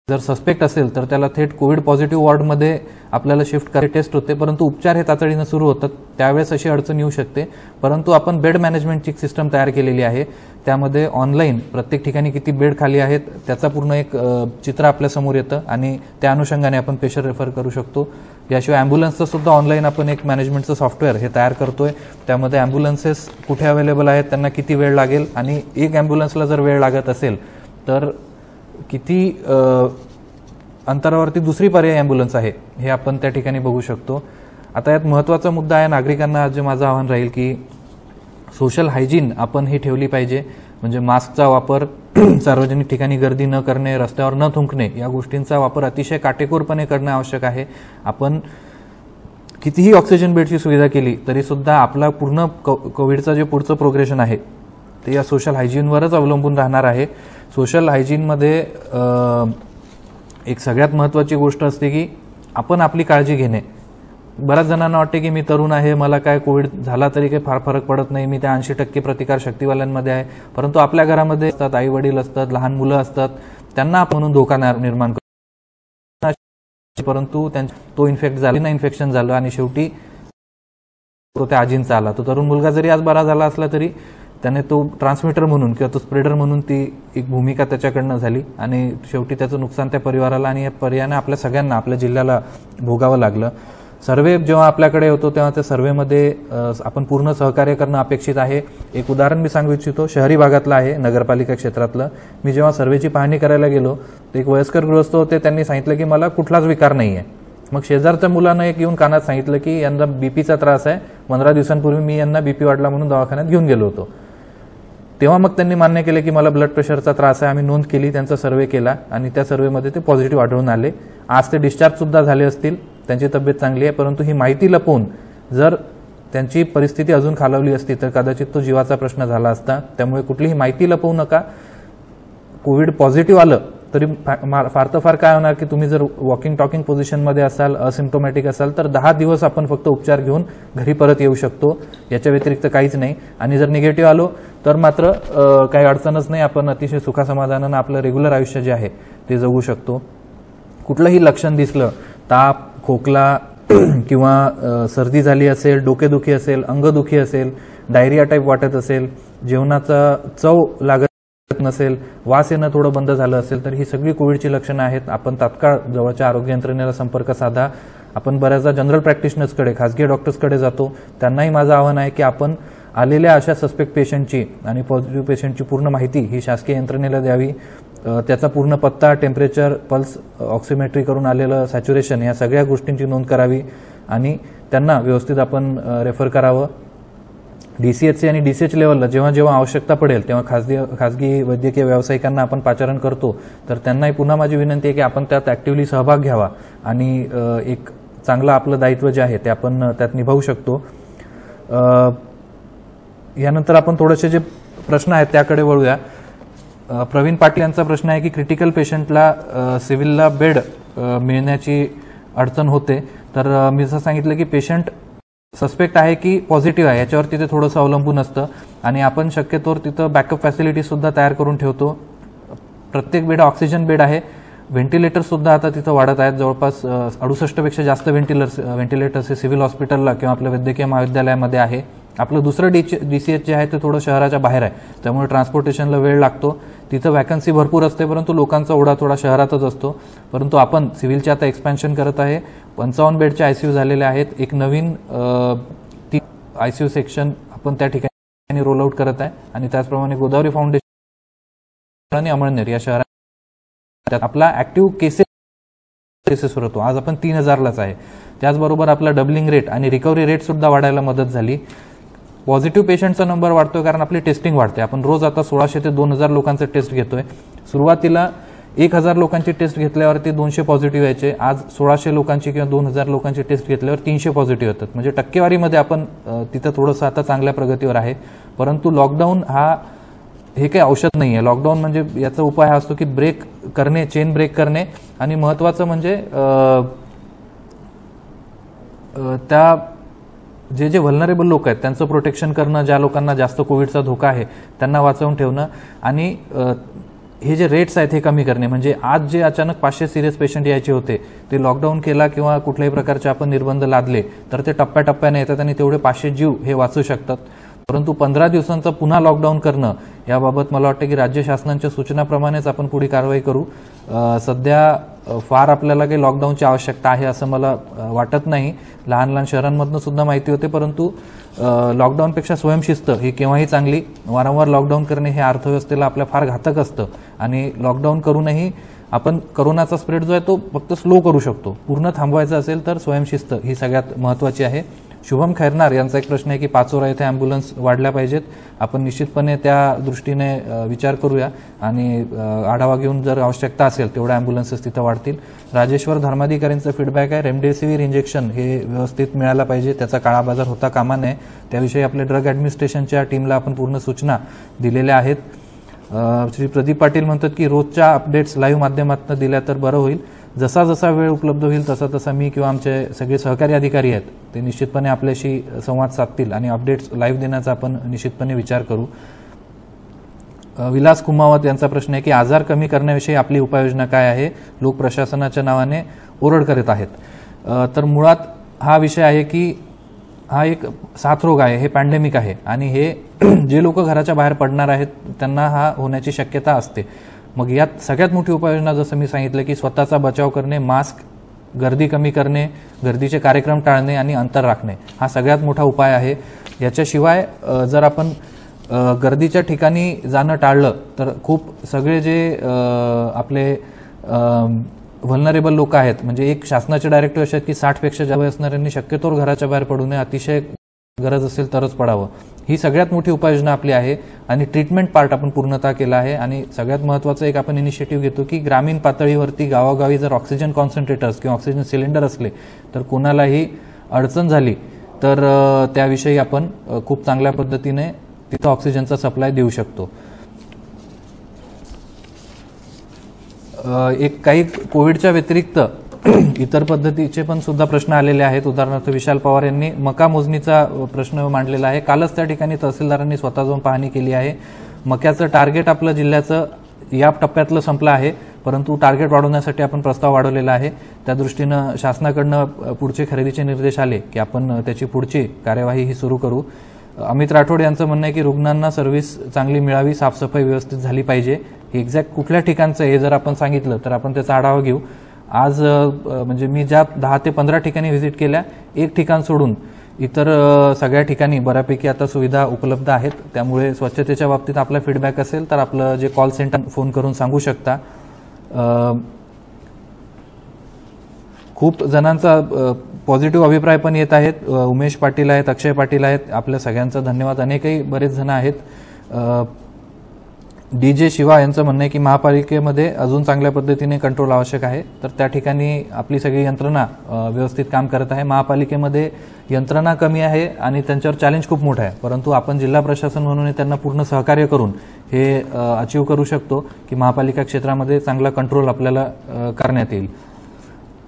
जर सस्पेक्ट असेल तर त्याला थेट कोविड पॉझिटिव्ह वॉर्डमध्ये आपल्याला शिफ्ट करायची टेस्ट होते, परंतु उपचार हे तातडीनं सुरू होतात, त्यावेळेस अशी अडचण येऊ शकते. परंतु आपण बेड मॅनेजमेंटची सिस्टम तयार केलेली आहे. त्यामध्ये ऑनलाईन प्रत्येक ठिकाणी किती बेड खाली आहेत त्याचा पूर्ण एक चित्र आपल्या समोर येतं आणि त्या अनुषंगाने आपण पेशंट रेफर करू शकतो. याशिवाय अँब्युलन्सचं सुद्धा ऑनलाईन आपण एक मॅनेजमेंटचं सॉफ्टवेअर हे तयार करतोय. त्यामध्ये अँब्युलन्सेस कुठे अवेलेबल आहेत, त्यांना किती वेळ लागेल आणि एक अँब्युलन्सला जर वेळ लागत असेल तर किती अंतरावरती दुसरी पर्यायी अँब्युलन्स आहे हे आपण त्या ठिकाणी बघू शकतो. आता यात महत्त्वाचा मुद्दा आहे, नागरिकांना आज जे माझं आव्हान राहील की सोशल हायजीन आपण ही ठेवली पाहिजे. म्हणजे मास्कचा वापर, सार्वजनिक ठिकाणी गर्दी न करणे, रस्त्यावर न थुंकणे, या गोष्टींचा वापर अतिशय काटेकोरपणे करणं आवश्यक आहे. आपण कितीही ऑक्सिजन बेडची सुविधा केली तरी सुद्धा आपला पूर्ण कोविडचं जे पुढचं प्रोग्रेशन आहे ते या सोशल हायजीनवरच अवलंबून राहणार आहे. सोशल हायजीनमध्ये एक सगळ्यात महत्त्वाची गोष्ट असते की आपण आपली काळजी घेणे. बऱ्याच जणांना वाटते की मी तरुण आहे, मला काय कोविड झाला तरी काही फार फरक पडत नाही, मी त्या 80% प्रतिकार शक्तीवाल्यांमध्ये आहे. परंतु आपल्या घरामध्ये असतात, आई वडील असतात, लहान मुलं असतात, त्यांना म्हणून धोका निर्माण करतो. परंतु तो इन्फेक्शन झालं आणि शेवटी तो त्या आजींचा आला. तो तरुण मुलगा जरी आज बरा झाला असला तरी त्याने तो ट्रान्समिटर म्हणून किंवा तो स्प्रेडर म्हणून ती एक भूमिका त्याच्याकडनं झाली आणि शेवटी त्याचं नुकसान त्या परिवाराला आणि या पर्यायाने आपल्या सगळ्यांना, आपल्या जिल्ह्याला भोगावं लागलं. सर्वे जेव्हा आपल्याकडे होतो तेव्हा त्या सर्वेमध्ये आपण पूर्ण सहकार्य करणं अपेक्षित आहे. एक उदाहरण मी सांगू इच्छितो, शहरी भागातलं आहे, नगरपालिका क्षेत्रातलं. मी जेव्हा सर्वेची पाहणी करायला गेलो तर एक वयस्कर गृहस्थ होते, त्यांनी सांगितलं की मला कुठलाच विकार नाही आहे. मग शेजारच्या मुलानं एक येऊन कानात सांगितलं की यांना बीपीचा त्रास आहे, 15 दिवसांपूर्वी मी यांना बीपी वाढला म्हणून दवाखान्यात घेऊन गेलो होतो. तेव्हा मग त्यांनी मान्य केले की मला ब्लड प्रेशरचा त्रास आहे. आम्ही नोंद केली, त्यांचा सर्वे केला आणि त्या सर्वेमध्ये ते पॉझिटिव्ह आढळून आले. आज ते डिस्चार्ज सुद्धा झाले असतील, त्यांची तब्येत चांगली आहे. परंतु ही माहिती लपवून जर त्यांची परिस्थिती अजून खालावली असती तर कदाचित तो जीवाचा प्रश्न झाला असता. त्यामुळे कुठलीही माहिती लपवू नका. कोविड पॉझिटिव्ह आलं तरी फार तर फार काय होणार की तुम्ही जर वॉकिंग टॉकिंग पोझिशनमध्ये असाल, असिम्प्टोमॅटिक असाल तर 10 दिवस आपण फक्त उपचार घेऊन घरी परत येऊ शकतो. याच्या व्यतिरिक्त काहीच नाही. आणि जर निगेटिव्ह आलो तर मात्र काही अडचणच नाही, आपण अतिशय सुखासमाधानानं आपलं रेग्युलर आयुष्य जे आहे ते जगू शकतो. कुठलंही लक्षण दिसलं, ताप, खोकला किंवा सर्दी झाली असेल, डोकेदुखी असेल, अंगदुखी असेल, डायरिया टाईप वाटत असेल, जेवणाचा चव लागत नसेल, वास येणं थोडं बंद झालं असेल तर ही सगळी कोविडची लक्षणं आहेत. आपण तात्काळ जवळच्या आरोग्य यंत्रणेला संपर्क साधा. आपण बऱ्याचदा जनरल प्रॅक्टिशनर्सकडे, खासगी डॉक्टर्सकडे जातो. त्यांनाही माझं आव्हान आहे की आपण आलेल्या अशा सस्पेक्ट पेशंटची आणि पॉझिटिव्ह पेशंटची पूर्ण माहिती ही शासकीय यंत्रणेला द्यावी. त्याचा पूर्ण पत्ता, टेम्परेचर, पल्स ऑक्सिमेट्री करून आलेलं सॅच्युरेशन, या सगळ्या गोष्टींची नोंद करावी आणि त्यांना व्यवस्थित आपण रेफर करावं. DCHC आणि DCH लेवलला जेव्हा जेव्हा आवश्यकता पडेल तेव्हा खासगी वैद्यकीय व्यावसायिकांना आपण पाचारण करतो. तर त्यांनाही पुन्हा माझी विनंती आहे की आपण त्यात ऍक्टिव्हली सहभाग घ्यावा आणि एक चांगलं आपलं दायित्व जे आहे ते आपण त्यात निभावू शकतो. यानंतर आपण थोडेसे जे प्रश्न आहेत त्याकडे वळूया. प्रवीण पाटील यांचा प्रश्न आहे की क्रिटिकल पेशंटला सिव्हिलला बेड मिळण्याची अडचण होते. तर मी असं सांगितलं की पेशंट सस्पेक्ट आहे की पॉझिटिव्ह आहे याच्यावर तिथे थोडंसं अवलंबून असतं आणि आपण शक्यतोवर तिथं बॅकअप फॅसिलिटी सुद्धा तयार करून ठेवतो. प्रत्येक बेड ऑक्सिजन बेड आहे. व्हेंटिलेटर सुद्धा आता तिथं वाढत आहेत. जवळपास 68 पेक्षा जास्त व्हेंटिलेटर्स हे सिव्हिल हॉस्पिटलला किंवा आपल्या वैद्यकीय महाविद्यालयामध्ये आहे. आपलं दुसरं DCH जे आहे ते थोडं शहराच्या बाहेर आहे, त्यामुळे ट्रान्सपोर्टेशनला वेळ लागतो. तिथं वॅकन्सी भरपूर असते परंतु लोकांचा ओढा थोडा शहरातच असतो. परंतु आपण सिव्हिलचे आता एक्सपॅन्शन करत आहे. 55 बेडचे ICU झालेले आहेत. एक नवीन ICU सेक्शन आपण त्या ठिकाणी रोल आउट करत आहे आणि त्याचप्रमाणे गोदावरी फाउंडेशन आणि अमळनेर या शहरात आपला ऍक्टिव्ह केसेस होतो. आज आपण 3000लाच आहे. त्याचबरोबर आपला डबलिंग रेट आणि रिकव्हरी रेट सुद्धा वाढायला मदत झाली. पॉझिटिव्ह पेशंटचा नंबर वाढतोय कारण आपली टेस्टिंग वाढते. आपण रोज आता 1600 ते 2000 लोकांचे टेस्ट घेतोय. सुरुवातीला 1000 लोकांची टेस्ट घेतल्यावरती 200 पॉझिटिव्ह यायचे. आज 1600 लोकांची किंवा 2000 लोकांची टेस्ट घेतल्यावर 300 पॉझिटिव्ह येतात. म्हणजे टक्केवारीमध्ये आपण तिथं थोडंसं आता चांगल्या प्रगतीवर आहे. परंतु लॉकडाऊन हे काही औषध नाही आहे. लॉकडाऊन म्हणजे याचा उपाय हा असतो की ब्रेक करणे, चेन ब्रेक करणे आणि महत्वाचं म्हणजे त्या जे व्हल्नरेबल लोक आहेत त्यांचं प्रोटेक्शन करणं, ज्या लोकांना जास्त कोविडचा धोका आहे त्यांना वाचवून ठेवणं आणि हे जे रेट्स आहेत हे कमी करणे, म्हणजे आज जे अचानक 500 सिरियस पेशंट यायचे होते ते लॉकडाऊन केला किंवा कुठल्याही प्रकारचे आपण निर्बंध लादले तर ते टप्प्याटप्प्याने येतात आणि तेवढे 500 जीव हे वाचू शकतात. परंतु 15 दिवसांचं पुन्हा लॉकडाऊन करणं याबाबत मला वाटतं की राज्य शासनाच्या सूचनाप्रमाणेच आपण पुढे कारवाई करू. सध्या फार आपल्याला काही लॉकडाऊनची आवश्यकता आहे असं मला वाटत नाही. लहान लहान शहरांमधून सुद्धा माहिती होते, परंतु लॉकडाऊनपेक्षा स्वयंशिस्त ही केव्हाही चांगली. वारंवार लॉकडाऊन करणे हे अर्थव्यवस्थेला आपल्या फार घातक असतं आणि लॉकडाऊन करूनही आपण कोरोनाचा स्प्रेड जो आहे तो फक्त स्लो करू शकतो. पूर्ण थांबवायचा असेल तर स्वयंशिस्त ही सगळ्यात महत्त्वाची आहे. शुभम खैरनार यांचा एक प्रश्न आहे की पाचोरा येथे अँब्युलन्स वाढल्या पाहिजेत. आपण निश्चितपणे त्या दृष्टीने विचार करूया आणि आढावा घेऊन जर आवश्यकता असेल तेवढ्या अँब्युलन्सेस तिथं वाढतील. राजेश्वर धर्माधिकारींचा फीडबॅक आहे रेमडेसिवीर इंजेक्शन हे व्यवस्थित मिळायला पाहिजे, त्याचा काळा बाजार होता कामा नये. त्याविषयी आपल्या ड्रग ॲडमिनिस्ट्रेशनच्या टीमला आपण पूर्ण सूचना दिलेल्या आहेत. श्री प्रदीप पाटील म्हणतात की रोजच्या अपडेट्स लाईव्ह माध्यमातून दिल्या तर बरं होईल. जसा जसा वेळ उपलब्ध होईल तसा तसा मी किंवा आमचे सगळे सहकारी अधिकारी आहेत ते निश्चितपणे आपल्याशी संवाद साधतील आणि अपडेट्स लाईव्ह देण्याचा आपण निश्चितपणे विचार करू. विलास कुमावत यांचा प्रश्न आहे की आजार कमी करण्याविषयी आपली उपाययोजना काय आहे, लोक प्रशासनाच्या नावाने ओरड करत आहेत. तर मुळात हा विषय आहे की हा एक साथरोग आहे, हे पॅन्डेमिक आहे आणि हे जे लोक घराच्या बाहेर पडणार आहेत त्यांना हा होण्याची शक्यता असते. मग यात सगळ्यात मोठी उपाययोजना जसं मी सांगितलं की स्वतःचा बचाव करणे, मास्क, गर्दी कमी करणे, गर्दीचे कार्यक्रम टाळणे आणि अंतर राखणे हा सगळ्यात मोठा उपाय आहे. याच्याशिवाय जर आपण गर्दीच्या ठिकाणी जाणं टाळलं तर खूप सगळे जे आपले व्हल्नरेबल लोक आहेत, म्हणजे एक शासनाचे डायरेक्टिव्ह असे आहेत की 60पेक्षा जास्त वय असणाऱ्यांनी शक्यतोवर घराच्या बाहेर पडू नये, अतिशय गरज असेल तरच पडावं. ही सगळ्यात मोठी उपाययोजना आपली आहे आणि ट्रीटमेंट पार्ट आपण पूर्णतः केला आहे. आणि सगळ्यात महत्त्वाचं एक आपण इनिशिएटिव्ह घेतो की ग्रामीण पातळीवरती गावागावी जर ऑक्सिजन कॉन्सन्ट्रेटर्स किंवा ऑक्सिजन सिलेंडर असले तर कोणालाही अडचण झाली तर त्याविषयी आपण खूप चांगल्या पद्धतीने तिथं ऑक्सिजनचा सप्लाय देऊ शकतो. एक काही कोविडच्या व्यतिरिक्त इतर पद्धतीचे पण सुद्धा प्रश्न आलेले आहेत. उदाहरणार्थ विशाल पवार यांनी मका मोजणीचा प्रश्न मांडलेला आहे. कालच त्या ठिकाणी तहसीलदारांनी स्वतः जाऊन पाहणी केली आहे. मक्याचं टार्गेट आपलं जिल्ह्याचं या टप्प्यातलं संपलं आहे, परंतु टार्गेट वाढवण्यासाठी आपण प्रस्ताव वाढवलेला आहे. त्या दृष्टीनं शासनाकडनं पुढचे खरेदीचे निर्देश आले की आपण त्याची पुढची कार्यवाही ही सुरू करू. अमित राठोड यांचं म्हणणं आहे की रुग्णांना सर्व्हिस चांगली मिळावी, साफसफाई व्यवस्थित झाली पाहिजे. हे एक्झॅक्ट कुठल्या ठिकाणचं हे जर आपण सांगितलं तर आपण त्याचा आढावा घेऊ. आज म्हणजे मी ज्या 10 ते 15 ठिकाणी व्हिजिट केल्या, एक ठिकाण सोडून इतर सगळ्या ठिकाणी बऱ्यापैकी आता सुविधा उपलब्ध आहेत. त्यामुळे स्वच्छतेच्या बाबतीत आपला फीडबॅक असेल तर आपलं जे कॉल सेंटर फोन करून सांगू शकता. खूप जणांचा पॉझिटिव्ह अभिप्राय पण येत आहेत. उमेश पाटील आहेत, अक्षय पाटील आहेत, आपल्या सगळ्यांचा धन्यवाद. अनेकही बरेच जण आहेत. DJ शिवा यांचं म्हणणं आहे की महापालिकेमध्ये अजून चांगल्या पद्धतीने कंट्रोल आवश्यक आहे. तर त्या ठिकाणी आपली सगळी यंत्रणा व्यवस्थित काम करत आहे. महापालिकेमध्ये यंत्रणा कमी आहे आणि त्यांच्यावर चॅलेंज खूप मोठं आहे, परंतु आपण जिल्हा प्रशासन म्हणून त्यांना पूर्ण सहकार्य करून हे अचीव करू शकतो की महापालिका क्षेत्रामध्ये चांगला कंट्रोल आपल्याला करण्यात येईल.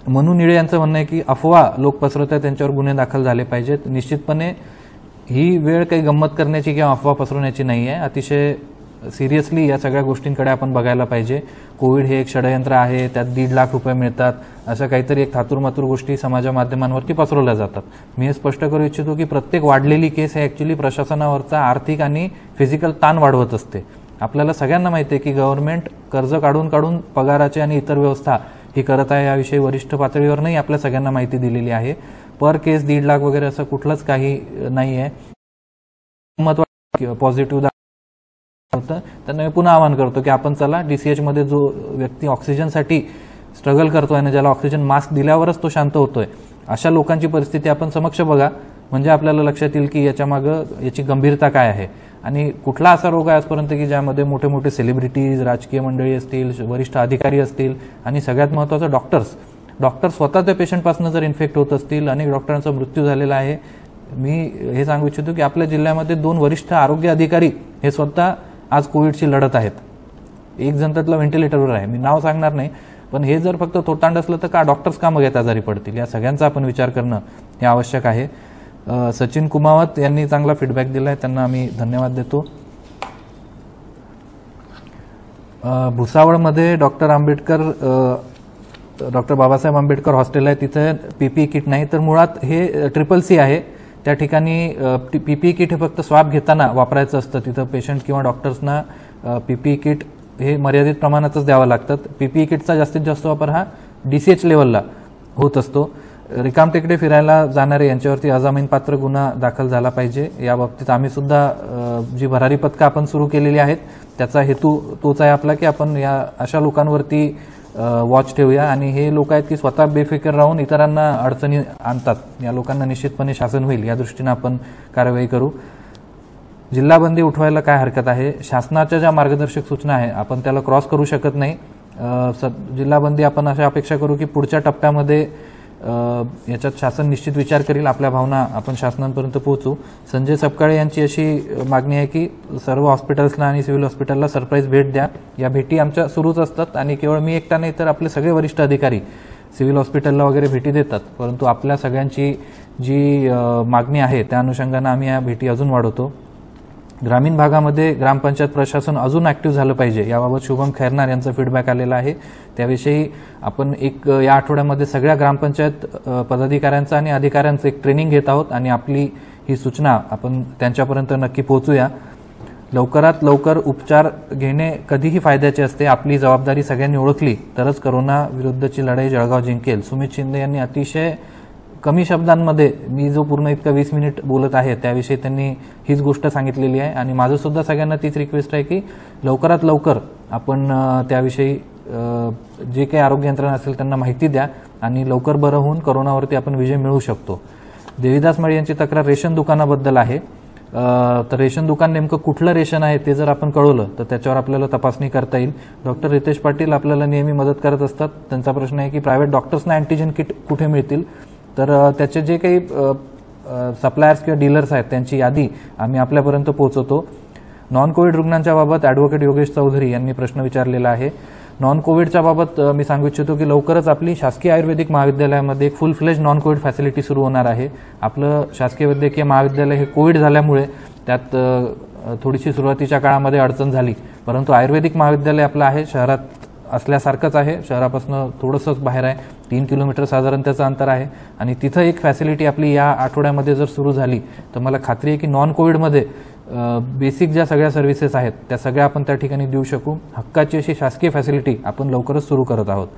मनू निळे यांचं म्हणणं आहे की अफवा लोक पसरवत आहेत त्यांच्यावर गुन्हे दाखल झाले पाहिजेत. निश्चितपणे ही वेळ काही गंमत करण्याची किंवा अफवा पसरवण्याची नाही आहे. अतिशय सिरियसली या सगळ्या गोष्टींकडे आपण बघायला पाहिजे. कोविड हे एक षडयंत्र आहे, त्यात 1.5 लाख रुपये मिळतात, अशा काहीतरी एक थातूरमातूर गोष्टी समाज माध्यमांवरती पसरवल्या जातात. मी हे स्पष्ट करू इच्छितो की प्रत्येक वाढलेली केस हे ॲक्च्युली प्रशासनावरचा आर्थिक आणि फिजिकल ताण वाढवत असते. आपल्याला सगळ्यांना माहिती आहे की गव्हर्नमेंट कर्ज काढून काढून पगाराची आणि इतर व्यवस्था ही करत आहे. याविषयी वरिष्ठ पातळीवर नाही आपल्या सगळ्यांना माहिती दिलेली आहे. पर केस 1.5 लाख वगैरे असं कुठलंच काही नाही आहे. महत्त्वाचं पॉझिटिव्ह होतं त्यांना मी पुन्हा आवाहन करतो की आपण चला DCH मध्ये जो व्यक्ती ऑक्सिजनसाठी स्ट्रगल करतोय आणि ज्याला ऑक्सिजन मास्क दिल्यावरच तो शांत होतोय, अशा लोकांची परिस्थिती आपण समक्ष बघा, म्हणजे आपल्याला लक्षात येईल की याच्यामागं याची गंभीरता काय आहे आणि कुठला असा रोग आहे आजपर्यंत की ज्यामध्ये मोठे मोठे सेलिब्रिटीज, राजकीय मंडळी असतील, वरिष्ठ अधिकारी असतील आणि सगळ्यात महत्त्वाचं डॉक्टर स्वतः त्या पेशंटपासून जर इन्फेक्ट होत असतील. अनेक डॉक्टरांचा मृत्यू झालेला आहे. मी हे सांगू इच्छितो की आपल्या जिल्ह्यामध्ये 2 वरिष्ठ आरोग्य अधिकारी हे स्वतः आज कोविडशी लढत आहेत. एक जण त्यातला व्हेंटिलेटरवर आहे, मी नाव सांगणार नाही, पण हे जर फक्त थोटांड असलं तर का डॉक्टर्स का मग आजारी पडतील. या सगळ्यांचा आपण विचार करणं हे आवश्यक आहे. सचिन कुमावत यांनी चांगला फीडबॅक दिला आहे, त्यांना आम्ही धन्यवाद देतो. भुसावळमध्ये डॉक्टर बाबासाहेब आंबेडकर हॉस्टेल आहे, तिथे पीपीई किट नाही. तर मुळात हे CCC आहे. त्या ठिकाणी पीपीई किट हे फक्त स्वाब घेताना वापरायचं असतं. तिथं पेशंट किंवा डॉक्टर्सना पीपीई किट हे मर्यादित प्रमाणातच द्यावं लागतात. पीपीई किटचा जास्तीत जास्त वापर हा DCH लेवलला होत असतो. रिकामटेकडे फिरायला जाणारे यांच्यावरती अजामीनपात्र गुन्हा दाखल झाला पाहिजे. या बाबतीत आम्ही सुद्धा जी भरारी पथकं आपण सुरू केलेली आहेत त्याचा हेतू तोच आहे आपला की आपण या अशा लोकांवरती वॉच ठेवूया. आणि हे लोक आहेत की स्वतः बेफिकर राहून इतरांना अडचणी आणतात. या लोकांना निश्चितपणे शासन होईल या दृष्टीने आपण कारवाई करू. जिल्हाबंदी उठवायला काय हरकत आहे? शासनाच्या ज्या मार्गदर्शक सूचना आहे आपण त्याला क्रॉस करू शकत नाही. जिल्हाबंदी आपण अशा अपेक्षा करू की पुढच्या टप्प्यामध्ये याच्यात शासन निश्चित विचार करेल. आपल्या भावना आपण शासनापर्यंत पोहोचू. संजय सपकाळे यांची अशी मागणी आहे की सर्व हॉस्पिटल्सला आणि सिव्हिल हॉस्पिटलला सरप्राईज भेट द्या. या भेटी आमच्या सुरूच असतात आणि केवळ मी एकटा नाही तर आपले सगळे वरिष्ठ अधिकारी सिव्हिल हॉस्पिटलला वगैरे भेटी देतात. परंतु आपल्या सगळ्यांची जी मागणी आहे त्या अनुषंगानं आम्ही या भेटी अजून वाढवतो. ग्रामीण भागामध्ये ग्रामपंचायत प्रशासन अजून ऍक्टिव्ह झालं पाहिजे याबाबत शुभम खैरनार यांचा फीडबॅक आलेला आहे. त्याविषयी आपण या आठवड्यामध्ये सगळ्या ग्रामपंचायत पदाधिकाऱ्यांचा आणि अधिकाऱ्यांचं एक ट्रेनिंग घेत आहोत आणि आपली ही सूचना आपण त्यांच्यापर्यंत नक्की पोहोचूया. लवकरात लवकर उपचार घेणे कधीही फायद्याचे असते. आपली जबाबदारी सगळ्यांनी ओळखली तरच कोरोना विरुद्धची लढाई जळगाव जिंकेल. सुमित शिंदे यांनी अतिशय कमी शब्दांमध्ये मी जो पूर्ण इतका 20 मिनिट बोलत आहे त्याविषयी त्यांनी हीच गोष्ट सांगितलेली आहे. आणि माझं सुद्धा सगळ्यांना तीच रिक्वेस्ट आहे की लवकरात लवकर आपण त्याविषयी जे काही आरोग्य यंत्रणा असेल त्यांना माहिती द्या आणि लवकर बरं होऊन कोरोनावरती आपण विजय मिळवू शकतो. देविदास माळी यांची तक्रार रेशन दुकानाबद्दल आहे. तर रेशन दुकान नेमकं कुठलं रेशन आहे ते जर आपण कळवलं तर त्याच्यावर आपल्याला तपासणी करता येईल. डॉक्टर रितेश पाटील आपल्याला नेहमी मदत करत असतात. त्यांचा प्रश्न आहे की प्रायव्हेट डॉक्टर्सना अँटीजेन किट कुठे मिळतील. तर त्याचे जे काही सप्लायर्स किंवा डीलर्स आहेत त्यांची यादी आम्ही आपल्यापर्यंत पोहोचवतो. नॉन कोविड रुग्णांच्या बाबत ॲडव्होकेट योगेश चौधरी यांनी प्रश्न विचारलेला आहे. नॉन कोविडच्या बाबत मी सांगू इच्छितो की लवकरच आपली शासकीय आयुर्वेदिक महाविद्यालयामध्ये एक फुल फ्लेज नॉन कोविड फॅसिलिटी सुरू होणार आहे. आपलं शासकीय वैद्यकीय महाविद्यालय हे कोविड झाल्यामुळे त्यात थोडीशी सुरुवातीच्या काळामध्ये अडचण झाली. परंतु आयुर्वेदिक महाविद्यालय आपलं आहे, शहरात असल्यासारखंच आहे. शहरापासून थोडंसंच बाहेर आहे, 3 किलोमीटर साधारण त्याचं अंतर आहे. आणि तिथं एक फॅसिलिटी आपली या आठवड्यामध्ये जर सुरू झाली तर मला खात्री आहे की नॉन कोविडमध्ये बेसिक ज्या सगळ्या सर्व्हिसेस आहेत त्या सगळ्या आपण त्या ठिकाणी देऊ शकू. हक्काची अशी शासकीय फॅसिलिटी आपण लवकरच सुरू करत आहोत.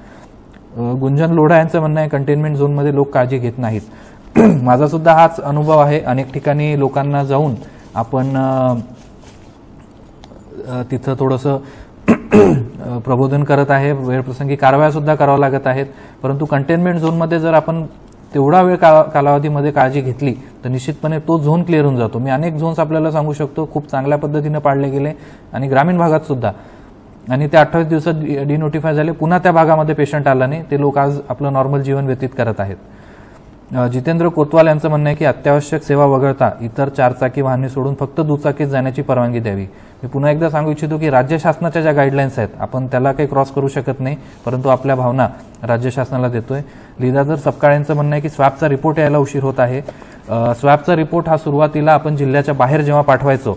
गुंजन लोढा यांचं म्हणणं आहे कंटेनमेंट झोनमध्ये लोक काळजी घेत नाहीत. माझा सुद्धा हाच अनुभव आहे. अनेक ठिकाणी लोकांना जाऊन आपण तिथं थोडंसं प्रबोधन करत आहे. वेळप्रसंगी कारवाया सुद्धा कराव्या लागत आहेत. परंतु कंटेनमेंट झोनमध्ये जर आपण तेवढा वेळ कालावधीमध्ये काळजी घेतली तर निश्चितपणे तो झोन क्लिअर होऊन जातो. मी अनेक झोन्स आपल्याला सांगू शकतो खूप चांगल्या पद्धतीने पाडले गेले आणि ग्रामीण भागात सुद्धा. आणि ते 28 दिवसात डिनोटिफाय झाले. पुन्हा त्या भागामध्ये पेशंट आला नाही. ते लोक आज आपलं नॉर्मल जीवन व्यतीत करत आहेत. जितेंद्र कोतवाल यांचं म्हणणं आहे की अत्यावश्यक सेवा वगळता इतर 4 चाकी वाहने सोडून फक्त दुचाकीत जाण्याची परवानगी द्यावी. मी पुन्हा एकदा सांगू इच्छितो की राज्य शासनाच्या ज्या गाईडलाईन्स आहेत आपण त्याला काही क्रॉस करू शकत नाही, परंतु आपल्या भावना राज्य शासनाला देतोय. लीलाधर सपकाळेंचं म्हणणं आहे की स्वॅबचा रिपोर्ट यायला उशीर होत आहे. स्वॅबचा रिपोर्ट हा सुरुवातीला आपण जिल्ह्याच्या बाहेर जेव्हा पाठवायचो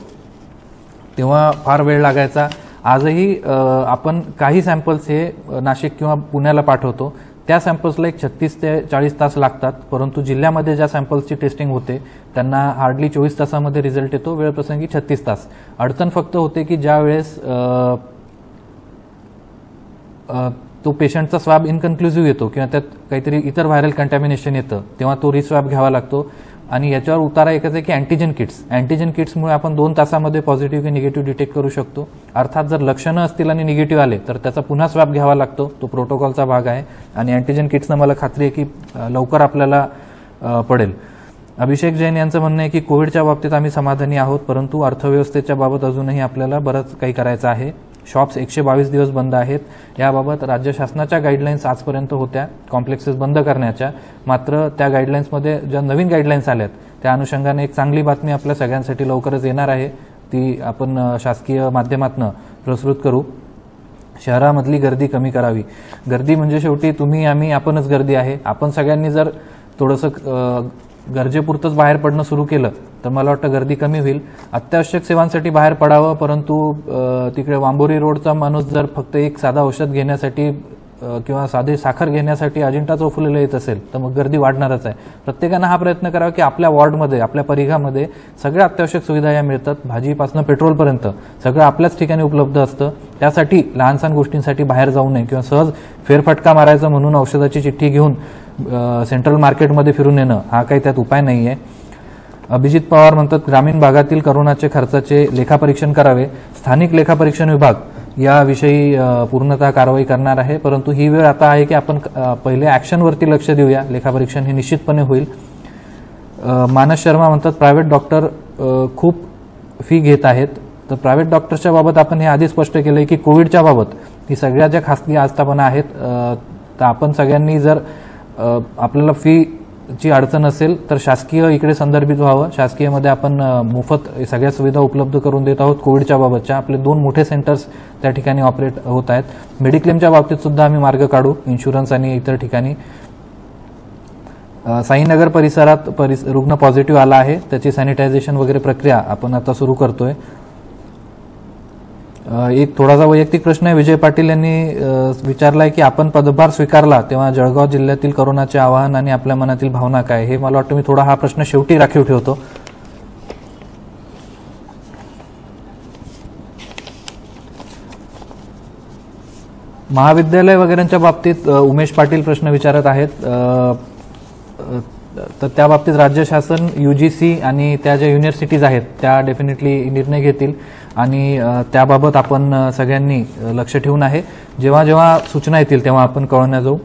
तेव्हा फार वेळ लागायचा. आजही आपण काही सॅम्पल्स हे नाशिक किंवा पुण्याला पाठवतो. त्या सॅम्पल्सला एक 36 ते 40 तास लागतात. परंतु जिल्ह्यामध्ये ज्या सॅम्पल्सची टेस्टिंग होते त्यांना हार्डली 24 तासामध्ये रिझल्ट येतो. वेळप्रसंगी 36 तास. अडचण फक्त होते की ज्या वेळेस तो पेशंटचा स्वॅब इनकन्क्लुझिव्ह येतो किंवा त्यात काहीतरी इतर व्हायरल कंटॅमिनेशन येतं तेव्हा तो रिस्वॅब घ्यावा लागतो. आणि याच्यावर उतारा एकच आहे की अँटीजन किट्समुळे आपण 2 तासामध्ये पॉझिटिव्ह की निगेटिव्ह डिटेक्ट करू शकतो. अर्थात जर लक्षणं असतील आणि निगेटिव्ह आले तर त्याचा पुन्हा स्वॅब घ्यावा लागतो. तो प्रोटोकॉलचा भाग आहे आणि अँटीजन किट्सनं मला खात्री आहे की लवकर आपल्याला पडेल. अभिषेक जैन यांचं म्हणणं आहे की कोविडच्या बाबतीत आम्ही समाधानी आहोत, परंतु अर्थव्यवस्थेच्या बाबत अजूनही आपल्याला बरंच काही करायचं आहे. शॉप्स 122 दिवस बंद आहेत. याबाबत राज्य शासनाच्या गाईडलाईन्स आजपर्यंत होत्या कॉम्प्लेक्सेस बंद करण्याच्या. मात्र त्या गाईडलाईन्समध्ये ज्या नवीन गाईडलाईन्स आल्यात त्या अनुषंगाने एक चांगली बातमी आपल्या सगळ्यांसाठी लवकरच येणार आहे. ती आपण शासकीय माध्यमातून प्रसृत करू. शहरामधली गर्दी कमी करावी. गर्दी म्हणजे शेवटी तुम्ही आम्ही आपणच गर्दी आहे. आपण सगळ्यांनी जर थोडंसं गरजेपुरतंच बाहेर पडणं सुरू केलं तर मला वाटतं गर्दी कमी होईल. अत्यावश्यक सेवांसाठी बाहेर पडावं, परंतु तिकडे वांबोरी रोडचा माणूस जर फक्त एक साधा औषध घेण्यासाठी किंवा साधी साखर घेण्यासाठी अजिंठा चौफुलीला येत असेल तर मग गर्दी वाढणारच आहे. प्रत्येकानं हा प्रयत्न करावा की आपल्या वॉर्डमध्ये, आपल्या परिघामध्ये सगळ्या अत्यावश्यक सुविधा या मिळतात. भाजीपासून पेट्रोलपर्यंत सगळं आपल्याच ठिकाणी उपलब्ध असतं. त्यासाठी लहान सहान गोष्टींसाठी बाहेर जाऊ नये किंवा सहज फेरफटका मारायचा म्हणून औषधाची चिठ्ठी घेऊन सेंट्रल मार्केटमध्ये फिरून येणं हा काही त्यात उपाय नाही आहे. अभिजित पवार म्हणतात, ग्रामीण भागातील करोनाचे खर्चाचे लेखापरीक्षण करावे. स्थानिक लेखापरीक्षण विभाग याविषयी पूर्णतः कारवाई करणार आहे, परंतु ही वेळ आता आहे की आपण पहिले ॲक्शनवरती लक्ष देऊया. लेखापरीक्षण हे निश्चितपणे होईल. मानस शर्मा म्हणतात, प्रायव्हेट डॉक्टर खूप फी घेत आहेत. तर प्रायव्हेट डॉक्टर्सच्या बाबत आपण हे आधी स्पष्ट केलं आहे की कोविडच्या बाबत ही सगळ्या ज्या खासगी आस्थापना आहेत, तर आपण सगळ्यांनी जर आपल्याला फीची अडचण असेल तर शासकीय इकडे संदर्भित व्हावं. शासकीयमध्ये आपण मोफत सगळ्या सुविधा उपलब्ध करून देत आहोत. कोविडच्या बाबतच्या आपले 2 मोठे सेंटर्स त्या ठिकाणी ऑपरेट होत आहेत. मेडिक्लेमच्या बाबतीत सुद्धा आम्ही मार्ग काढू, इन्शुरन्स आणि इतर ठिकाणी. साईनगर परिसरात रुग्ण पॉझिटिव्ह आला आहे, त्याची सॅनिटायझेशन वगैरे प्रक्रिया आपण आता सुरू करतोय. एक थोडासा वैयक्तिक प्रश्न आहे. विजय पाटील यांनी विचारलाय की आपण पदभार स्वीकारला तेव्हा जळगाव जिल्ह्यातील करोनाचे आवाहन आणि आपल्या मनातील भावना काय. हे मला वाटतं मी थोडा हा प्रश्न शेवटी राखीव ठेवतो. महाविद्यालय वगैरेंच्या बाबतीत उमेश पाटील प्रश्न विचारत आहेत. तर त्या बाबतीत राज्य शासन, UGC आणि त्या ज्या युनिव्हर्सिटीज आहेत त्या डेफिनेटली निर्णय घेतील आणि त्याबाबत आपण सगळ्यांनी लक्ष ठेवून आहे. जेव्हा जेव्हा सूचना येतील तेव्हा आपण कळवण्यात जाऊ.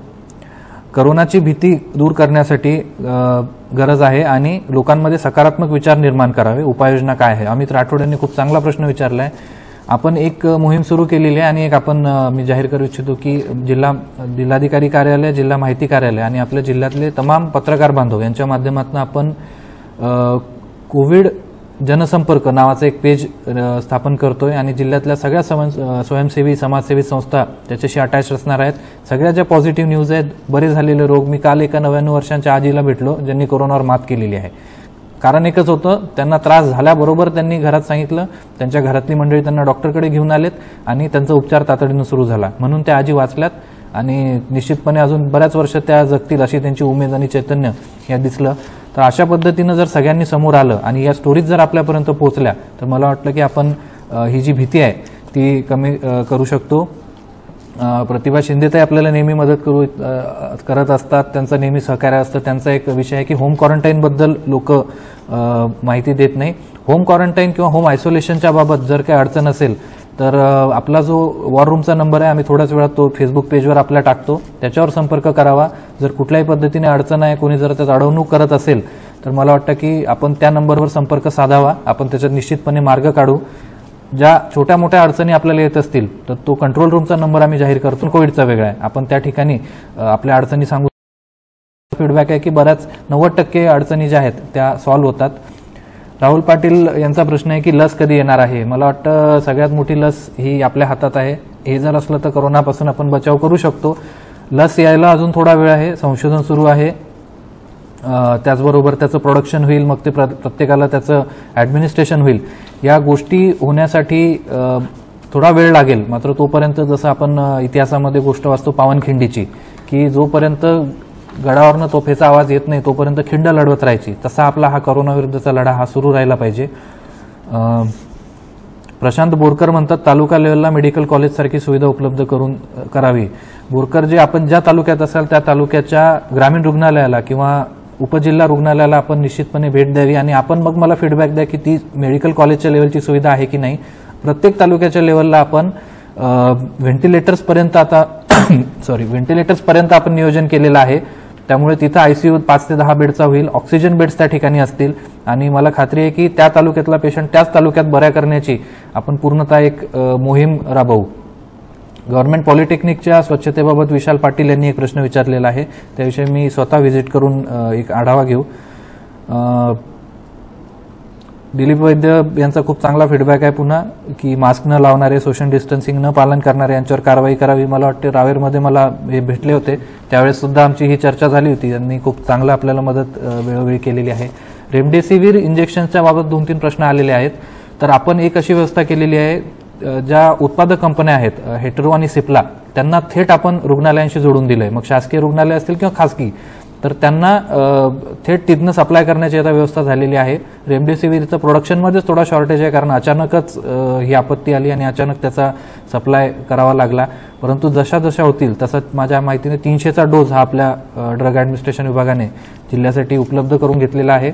करोनाची भीती दूर करण्यासाठी गरज आहे आणि लोकांमध्ये सकारात्मक विचार निर्माण करावे. उपाययोजना काय आहे. अमित राठोड यांनी खूप चांगला प्रश्न विचारला आहे. आपण एक मोहीम सुरू केलेली आहे आणि एक आपण मी जाहीर करू इच्छितो की जिल्हाधिकारी कार्यालय, जिल्हा माहिती कार्यालय आणि आपल्या जिल्ह्यातले तमाम पत्रकार बांधव यांच्या माध्यमातून आपण कोविड जनसंपर्क नावाचं एक पेज स्थापन करतोय आणि जिल्ह्यातल्या सगळ्या स्वयंसेवी समाजसेवी संस्था त्याच्याशी अटॅच असणार आहेत. सगळ्या ज्या पॉझिटिव्ह न्यूज आहेत, बरे झालेले रोग. मी काल एका 99 वर्षांच्या आजीला भेटलो ज्यांनी कोरोनावर मात केलेली आहे. कारण एकच होतं, त्यांना त्रास झाल्याबरोबर त्यांनी घरात सांगितलं, त्यांच्या घरातली मंडळी त्यांना डॉक्टरकडे घेऊन आलेत आणि त्यांचा उपचार तातडीनं सुरू झाला. म्हणून त्या आजी वाचल्यात आणि निश्चितपणे अजून बऱ्याच वर्ष त्या जगतील अशी त्यांची उमेद आणि चैतन्य या दिसलं. तर अशा पद्धतीनं जर सगळ्यांनी समोर आलं आणि या स्टोरीज जर आपल्यापर्यंत पोहोचल्या तर मला वाटलं की आपण ही जी भीती आहे ती कमी करू शकतो. प्रतिभा शिंदेताई आपल्याला नेहमी मदत करत असतात, त्यांचं नेहमी सहकार्य असतं. त्यांचा एक विषय आहे की होम क्वारंटाईनबद्दल लोक माहिती देत नाही. होम क्वारंटाईन किंवा होम आयसोलेशनच्या बाबत जर काही अडचण असेल तर आपला जो वॉर रूमचा नंबर आहे आम्ही थोड्याच वेळात तो फेसबुक पेजवर आपल्या टाकतो, त्याच्यावर संपर्क करावा. जर कुठल्याही पद्धतीने अडचण आहे, कोणी जर त्यात अडवणूक करत असेल तर मला वाटतं की आपण त्या नंबरवर संपर्क साधावा. आपण त्याच्यात निश्चितपणे मार्ग काढू. ज्या छोट्या मोठ्या अडचणी आपल्याला येत असतील तर तो कंट्रोल रूमचा नंबर आम्ही जाहीर करतो. कोविडचा वेगळा आहे, आपण त्या ठिकाणी आपल्या अडचणी सांगू. फीडबॅक आहे की बऱ्याच 90% अडचणी ज्या आहेत त्या सॉल्व्ह होतात. राहुल पाटील यांचा प्रश्न आहे की लस कधी येणार आहे. मला वाटतं सगळ्यात मोठी लस ही आपल्या हातात आहे. हे जर असलं तर कोरोनापासून आपण बचाव करू शकतो. लस यायला अजून थोडा वेळ आहे, संशोधन सुरू आहे. त्याचबरोबर त्याचं प्रोडक्शन होईल, मग ते प्रत्येकाला त्याचं ॲडमिनिस्ट्रेशन होईल. या गोष्टी होण्यासाठी थोडा वेळ लागेल. मात्र तोपर्यंत जसं आपण इतिहासामध्ये गोष्ट वाचतो पावनखिंडीची, की जोपर्यंत गडावरनं तोफेचा आवाज येत नाही तोपर्यंत खिंड लढवत राहायची, तसा आपला हा करोनाविरुद्धचा लढा हा सुरू राहिला पाहिजे. प्रशांत बोरकर म्हणतात, तालुका लेवलला मेडिकल कॉलेजसारखी सुविधा उपलब्ध करावी. बोरकर जे आपण ज्या तालुक्यात असाल त्या तालुक्याच्या ग्रामीण रुग्णालयाला किंवा उपजिल्हा रुग्णालयाला आपण निश्चितपणे भेट द्यावी आणि आपण मग मला फीडबॅक द्या की ती मेडिकल कॉलेजच्या लेवलची सुविधा आहे की नाही. प्रत्येक तालुक्याच्या लेवलला आपण व्हेंटिलेटर्सपर्यंत आपण नियोजन केलेलं आहे. त्यामुळे तिथं ICU 5 ते 10 बेडचा होईल. ऑक्सिजन बेड्स त्या ठिकाणी असतील आणि मला खात्री आहे की त्या तालुक्यातला पेशंट त्याच तालुक्यात बऱ्या करण्याची आपण पूर्णतः एक मोहीम राबवू. गव्हर्नमेंट पॉलिटेक्निकच्या स्वच्छतेबाबत विशाल पाटील यांनी एक प्रश्न विचारलेला आहे, त्याविषयी मी स्वतः व्हिजिट करून एक आढावा घेऊ. दिलीप वैद्य यांचा खूप चांगला फीडबॅक आहे पुन्हा की मास्क न लावणारे, सोशल डिस्टन्सिंग न पालन करणारे यांच्यावर कारवाई करावी. मला वाटते रावेरमध्ये मला हे भेटले होते त्यावेळेस सुद्धा आमची ही चर्चा झाली होती. त्यांनी खूप चांगलं आपल्याला मदत वेळोवेळी केलेली आहे. रेमडेसिवीर इंजेक्शनच्या बाबत 2-3 प्रश्न आलेले आहेत. तर आपण एक अशी व्यवस्था केलेली आहे, ज्या उत्पादक कंपन्या आहेत हेटेरो आणि सिप्ला, त्यांना थेट आपण रुग्णालयांशी जोडून दिलंय. मग शासकीय रुग्णालय असतील किंवा खासगी, तर त्यांना थेट तिथनं सप्लाय करण्याची आता व्यवस्था झालेली आहे. रेमडेसिवीरचं प्रोडक्शनमध्येच थोडा शॉर्टेज आहे, कारण अचानकच ही आपत्ती आली आणि अचानक त्याचा सप्लाय करावा लागला. परंतु जशा जशा होतील तसं माझ्या माहितीने 300चा डोस हा आपल्या ड्रग ॲडमिनिस्ट्रेशन विभागाने जिल्ह्यासाठी उपलब्ध करून घेतलेला आहे.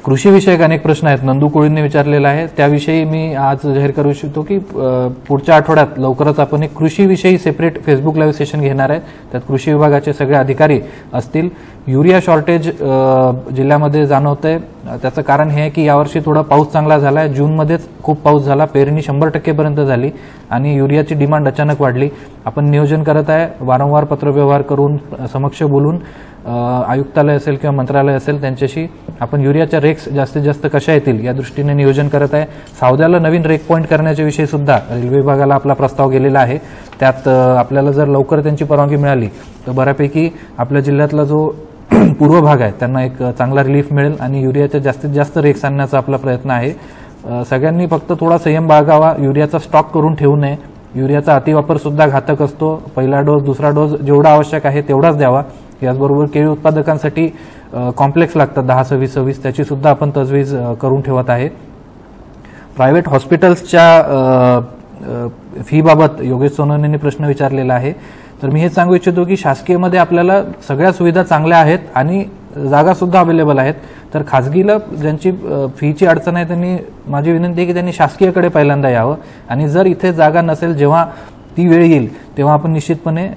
कृषीविषयक अनेक प्रश्न आहेत, नंदू कोळींनी विचारलेला आहे, त्याविषयी मी आज जाहीर करू इच्छितो की पुढच्या आठवड्यात लवकरच आपण एक कृषीविषयी सेपरेट फेसबुक लाईव्ह सेशन घेणार आहे. त्यात कृषी विभागाचे सगळे अधिकारी असतील. युरिया शॉर्टेज जिल्ह्यामध्ये जाणवतंय, त्याचं कारण हे आहे की यावर्षी थोडा पाऊस चांगला झाला आहे. जूनमध्येच खूप पाऊस झाला, पेरणी 100% झाली आणि युरियाची डिमांड अचानक वाढली. आपण नियोजन करत आहे, वारंवार पत्रव्यवहार करून समक्ष बोलून आयुक्तालय असेल किंवा मंत्रालय असेल त्यांच्याशी आपण युरियाच्या रेक्स जास्तीत जास्त कशा येतील या दृष्टीने नियोजन करत आहे. सावद्याला नवीन रेक पॉईंट करण्याच्या विषयी सुद्धा रेल्वे विभागाला आपला प्रस्ताव गेलेला आहे. त्यात आपल्याला जर लवकर त्यांची परवानगी मिळाली तर बऱ्यापैकी आपल्या जिल्ह्यातला जो पूर्व भाग आहे त्यांना एक चांगला रिलीफ मिळेल आणि युरियाच्या जास्तीत जास्त रेक्स आणण्याचा आपला प्रयत्न आहे. सगळ्यांनी फक्त थोडा संयम बाळगावा, युरियाचा स्टॉक करून ठेवू नये. युरियाचा अतिवापर सुद्धा घातक असतो. पहिला डोस दुसरा डोस जेवढा आवश्यक आहे तेवढाच द्यावा. याचबरोबर केळी उत्पादकांसाठी कॉम्प्लेक्स लागतात 10-26 त्याची सुद्धा आपण तजवीज करून ठेवत आहे. प्रायव्हेट हॉस्पिटल्सच्या फीबाबत योगेश सोनवणेंनी प्रश्न विचारलेला आहे. तर मी हेच सांगू इच्छितो की शासकीयमध्ये आपल्याला सगळ्या सुविधा चांगल्या आहेत आणि जागा सुद्धा अवेलेबल आहेत. तर खाजगीला ज्यांची फीची अडचण आहे त्यांनी, माझी विनंती आहे की त्यांनी शासकीयकडे पहिल्यांदा यावं आणि जर इथे जागा नसेल, जेव्हा ती वेळ येईल तेव्हा आपण निश्चितपणे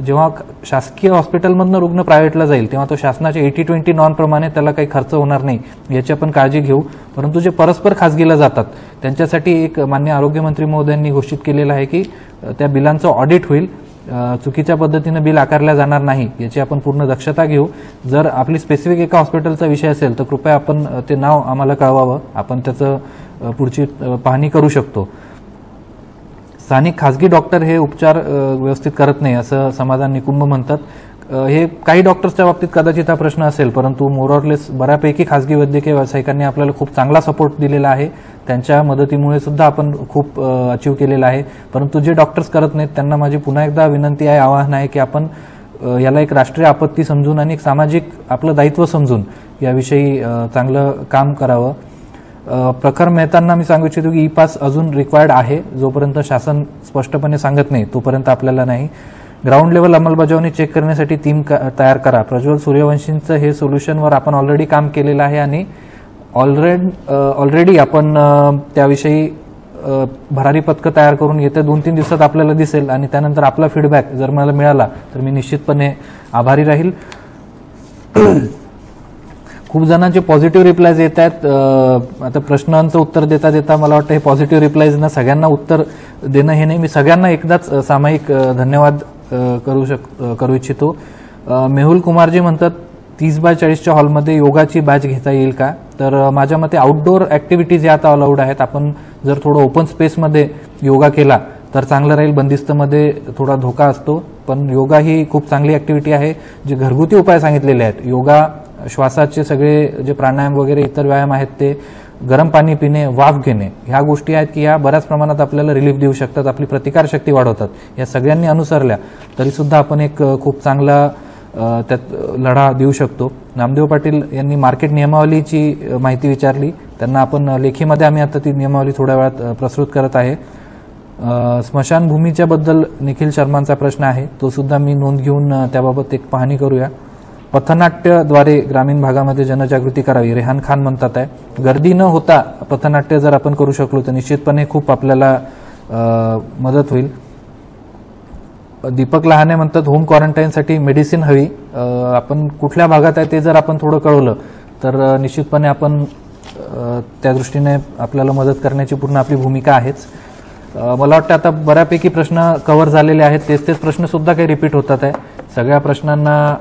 जेव्हा शासकीय हॉस्पिटलमधनं रुग्ण प्रायव्हेटला जाईल तेव्हा तो शासनाच्या 80-20 नॉर्मप्रमाणे त्याला काही खर्च होणार नाही याची आपण काळजी घेऊ. परंतु जे परस्पर खासगीला जातात त्यांच्यासाठी एक माननीय आरोग्यमंत्री महोदयांनी घोषित केलेलं आहे की त्या बिलांचं ऑडिट होईल, चुकीच्या पद्धतीनं बिल आकारल्या जाणार नाही याची आपण पूर्ण दक्षता घेऊ. जर आपली स्पेसिफिक एका हॉस्पिटलचा विषय असेल तर कृपया आपण ते नाव आम्हाला कळवावं, आपण त्याचं पुढची पाहणी करू शकतो. स्थानिक खासगी डॉक्टर हे उपचार व्यवस्थित करत नाही असं समाधान निकुंभ म्हणतात. हे काही डॉक्टर्सच्या बाबतीत कदाचित हा प्रश्न असेल, परंतु मोरऑरलेस बऱ्यापैकी खासगी वैद्यकीय व्यावसायिकांनी आपल्याला खूप चांगला सपोर्ट दिलेला आहे. त्यांच्या मदतीमुळे सुद्धा आपण खूप अचीव केलेला आहे. परंतु जे डॉक्टर्स करत नाहीत त्यांना माझी पुन्हा एकदा विनंती आहे, आवाहन आहे की आपण याला एक राष्ट्रीय आपत्ती समजून आणि एक सामाजिक आपलं दायित्व समजून याविषयी चांगलं काम करावं. प्रखर मेहतांना मी सांगू इच्छितो की ई पास अजून रिक्वायर्ड आहे, जोपर्यंत शासन स्पष्टपणे सांगत नाही तोपर्यंत आपल्याला नाही. ग्राउंड लेवल अंमलबजावणी चेक करण्यासाठी टीम तयार करा. प्रज्वल सूर्यवंशींचं हे सोल्युशनवर आपण ऑलरेडी काम केलेलं आहे आणि ऑलरेडी आपण त्याविषयी भरारी पथकं तयार करून येत्या 2-3 दिवसात आपल्याला दिसेल आणि त्यानंतर आपला फीडबॅक जर मला मिळाला तर मी निश्चितपणे आभारी राहील. खूप जणांचे पॉझिटिव्ह रिप्लायज येत आहेत. आता प्रश्नांचं उत्तर देता देता मला वाटतं हे पॉझिटिव्ह रिप्लायजना सगळ्यांना उत्तर देणं हे नाही. मी सगळ्यांना एकदाच सामायिक धन्यवाद करू इच्छितो. मेहुल कुमारजी म्हणतात 30x40च्या हॉलमध्ये योगाची बॅच घेता येईल का? तर माझ्या मते आउटडोअर ऍक्टिव्हिटीज या आता अलाउड आहेत. आपण जर थोडं ओपन स्पेसमध्ये योगा केला तर चांगलं राहील. बंदिस्तमध्ये थोडा धोका असतो, पण योगा ही खूप चांगली ऍक्टिव्हिटी आहे. जे घरगुती उपाय सांगितलेले आहेत, योगा, श्वासाचे सगळे जे प्राणायाम वगैरे इतर व्यायाम आहेत ते, गरम पाणी पिणे, वाफ घेणे, ह्या गोष्टी आहेत की या बऱ्याच प्रमाणात आपल्याला रिलीफ देऊ शकतात, आपली प्रतिकारशक्ती वाढवतात. या सगळ्यांनी अनुसरल्या तरी सुद्धा आपण एक खूप चांगला त्यात लढा देऊ शकतो. नामदेव पाटील यांनी मार्केट नियमावलीची माहिती विचारली, त्यांना आपण लेखीमध्ये आम्ही आता ती नियमावली थोड्या वेळात प्रस्तुत करत आहे. स्मशानभूमीच्या बद्दल निखिल शर्मांचा प्रश्न आहे, तो सुद्धा मी नोंद घेऊन त्याबाबत एक पाहणी करूया. पथनाट्यद्वारे ग्रामीण भागामध्ये जनजागृती करावी, रेहान खान म्हणतात आहे. गर्दी न होता पथनाट्य जर आपण करू शकलो तर निश्चितपणे खूप आपल्याला मदत होईल. दीपक लहाने म्हणतात होम क्वारंटाईनसाठी मेडिसिन हवी, आपण कुठल्या भागात आहे ते जर आपण थोडं कळवलं तर निश्चितपणे आपण त्या दृष्टीने आपल्याला मदत करण्याची पूर्ण आपली भूमिका आहेच. मला वाटतं आता बऱ्यापैकी प्रश्न कव्हर झालेले आहेत, तेच प्रश्न सुद्धा काही रिपीट होतात आहे. सगळ्या प्रश्नांना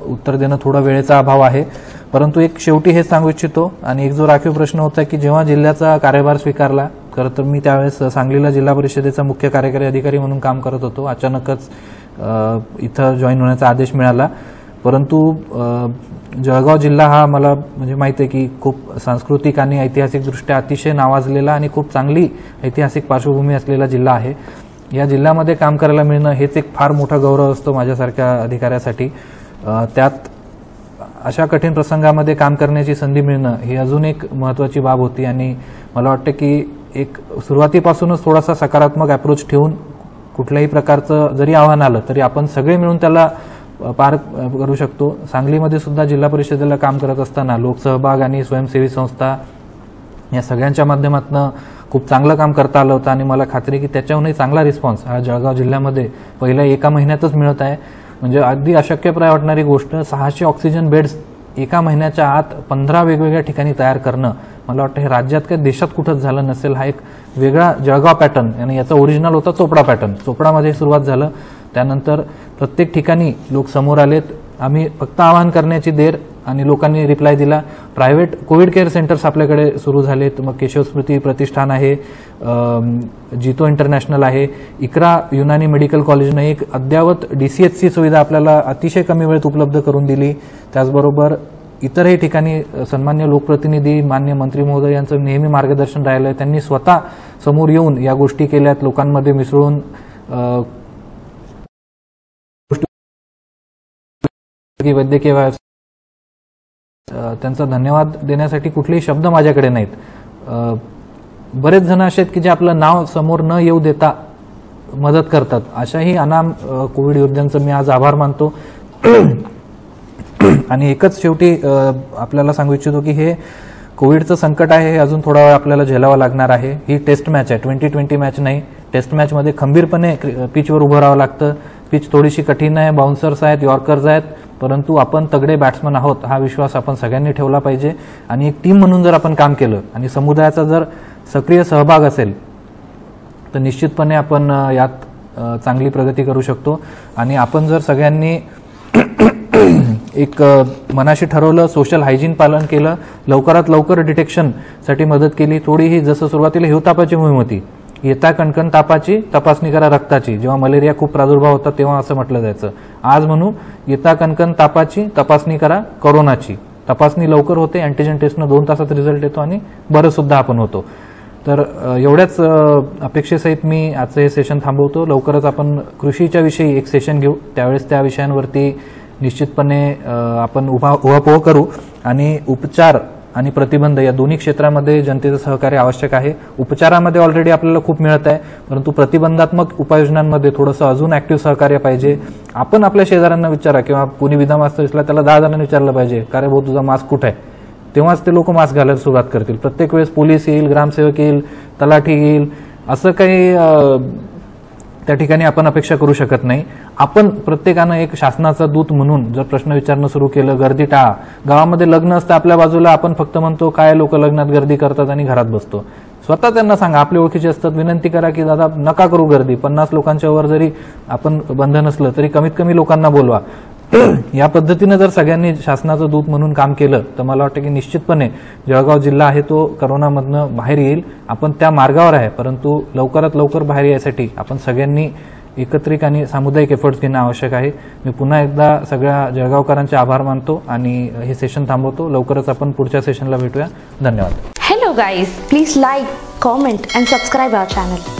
उत्तर देणं थोडा वेळेचा अभाव आहे, परंतु एक शेवटी हे सांगू इच्छितो आणि एक जो राखीव प्रश्न होता की जेव्हा जिल्ह्याचा कार्यभार स्वीकारला, खरं तर मी त्यावेळेस सांगलीला जिल्हा परिषदेचा मुख्य कार्यकारी अधिकारी म्हणून काम करत होतो. अचानकच इथं जॉईन होण्याचा आदेश मिळाला. परंतु जळगाव जिल्हा हा मला म्हणजे माहिती आहे की खूप सांस्कृतिक आणि ऐतिहासिकदृष्ट्या अतिशय नावाजलेला आणि खूप चांगली ऐतिहासिक पार्श्वभूमी असलेला जिल्हा आहे. या जिल्ह्यामध्ये काम करायला मिळणं हेच एक फार मोठा गौरव असतो माझ्यासारख्या अधिकाऱ्यासाठी. त्यात अशा कठीण प्रसंगामध्ये काम करण्याची संधी मिळणं ही अजून एक महत्त्वाची बाब होती आणि मला वाटतं की एक सुरुवातीपासूनच थोडासा सकारात्मक अप्रोच ठेवून कुठल्याही प्रकारचं जरी आव्हान आलं तरी आपण सगळे मिळून त्याला पार करू शकतो. सांगलीमध्ये सुद्धा जिल्हा परिषदेला काम करत असताना लोकसहभाग आणि स्वयंसेवी संस्था या सगळ्यांच्या माध्यमातून खूप चांगलं काम करता आलं होतं आणि मला खात्री की त्याच्याहूनही चांगला रिस्पॉन्स हा जळगाव जिल्ह्यामध्ये पहिल्या 1 महिन्यातच मिळत आहे. म्हणजे अगदी अशक्यप्राय वाटणारी गोष्ट 600 ऑक्सिजन बेड्स 1 महिन्याच्या आत 15 वेगवेगळ्या ठिकाणी तयार करणं मला वाटतं हे राज्यात काही देशात कुठंच झालं नसेल. हा एक वेगळा जळगाव पॅटर्न आणि याचा ओरिजिनल होता चोपडा पॅटर्न. चोपडामध्ये सुरुवात झालं, त्यानंतर प्रत्येक ठिकाणी लोक समोर आलेत. आम्ही फक्त आवाहन करण्याची देर आणि लोकांनी रिप्लाय दिला. प्रायव्हेट कोविड केअर सेंटर्स आपल्याकडे सुरू झालेत. मग केशव स्मृती प्रतिष्ठान आहे, जितो इंटरनॅशनल आहे, इकरा युनानी मेडिकल कॉलेजने एक अद्ययावत DCHC सुविधा आपल्याला अतिशय कमी वेळेत उपलब्ध करून दिली. त्याचबरोबर इतरही ठिकाणी सन्मान्य लोकप्रतिनिधी मान्य मंत्री महोदय यांचं नेहमी मार्गदर्शन राहिलं. त्यांनी स्वतः समोर येऊन या गोष्टी केल्यात, लोकांमध्ये मिसळून वैद्यकीय त्यांचा धन्यवाद देण्यासाठी कुठलेही शब्द माझ्याकडे नाहीत. बरेच जण असे आहेत की जे आपलं नाव समोर न येऊ देता मदत करतात. अशाही अनाम कोविड योद्ध्यांचं मी आज आभार मानतो. आणि एकच शेवटी आपल्याला सांगू इच्छितो की हे कोविडचं संकट आहे, हे अजून थोडा वेळ आपल्याला झेलावं लागणार आहे. ही टेस्ट मॅच आहे, 2020 मॅच नाही. टेस्ट मॅचमध्ये खंबीरपणे पिचवर उभं राहावं लागतं. पिच थोडीशी कठीण आहे, बाउन्सर्स आहेत, यॉर्कर्स आहेत, परंतु आपण तगडे बॅट्समन आहोत हा विश्वास आपण सगळ्यांनी ठेवला पाहिजे. आणि एक टीम म्हणून जर आपण काम केलं आणि समुदायाचा जर सक्रिय सहभाग असेल तर निश्चितपणे आपण यात चांगली प्रगती करू शकतो. आणि आपण जर सगळ्यांनी एक मनाशी ठरवलं, सोशल हायजीन पालन केलं, लवकरात लवकर डिटेक्शनसाठी मदत केली, थोडीही जसं सुरुवातीला हिवतापाची मोहीम होती, येता कणकण तापाची तपासणी करा रक्ताची, जेव्हा मलेरिया खूप प्रादुर्भाव होता तेव्हा असं म्हटलं जायचं. आज म्हणू येता कणकण तापाची तपासणी करा कोरोनाची. तपासणी लवकर होते, अँटीजन टेस्टनं 2 तासात रिझल्ट येतो आणि बरं सुद्धा आपण होतो. तर एवढ्याच अपेक्षेसहित मी आजचं हे सेशन थांबवतो. लवकरच आपण कृषीच्या विषयी एक सेशन घेऊ, त्यावेळेस त्या विषयांवरती निश्चितपणे आपण उहापोह करू. आणि उपचार आणि प्रतिबंध या दोन्ही क्षेत्रामध्ये जनतेचं सहकार्य आवश्यक आहे. उपचारामध्ये ऑलरेडी आपल्याला खूप मिळत आहे, परंतु प्रतिबंधात्मक उपाययोजनांमध्ये थोडंसं अजून ऍक्टिव्ह सहकार्य पाहिजे. आपण आपल्या शेजाऱ्यांना विचारा किंवा कुणी विधामास्तर दिसला त्याला 10 जणांनी विचारलं पाहिजे, का रे भाऊ तुझा मास्क कुठे आहे, तेव्हाच ते लोक मास्क घालायला सुरुवात करतील. प्रत्येक वेळेस पोलीस येईल, ग्रामसेवक येईल, तलाठी येईल, असं काही त्या ठिकाणी आपण अपेक्षा करू शकत नाही. आपण प्रत्येकानं एक शासनाचा दूत म्हणून जर प्रश्न विचारणं सुरू केलं, गर्दी टाळा. गावामध्ये लग्न असतं आपल्या बाजूला, आपण फक्त म्हणतो काय लोक लग्नात गर्दी करतात आणि घरात बसतो. स्वतः त्यांना सांगा, आपले ओळखीचे असतात, विनंती करा की दादा नका करू गर्दी. 50 लोकांच्या वर जरी आपण बंधन असलं तरी कमीत कमी लोकांना बोलवा. या पद्धतीने जर सगळ्यांनी शासनाचं दूत म्हणून काम केलं तर मला वाटतं की निश्चितपणे जळगाव जिल्हा आहे तो करोनामधनं बाहेर येईल. आपण त्या मार्गावर आहे, परंतु लवकरात लवकर बाहेर यायसाठी आपण सगळ्यांनी एकत्रित आणि सामुदायिक एफर्ट्स घेणं आवश्यक आहे. मी पुन्हा एकदा सगळ्या जळगावकरांचे आभार मानतो आणि हे सेशन थांबवतो. लवकरच आपण पुढच्या सेशनला भेटूया. धन्यवाद. Hello guys, please like, comment and subscribe our channel.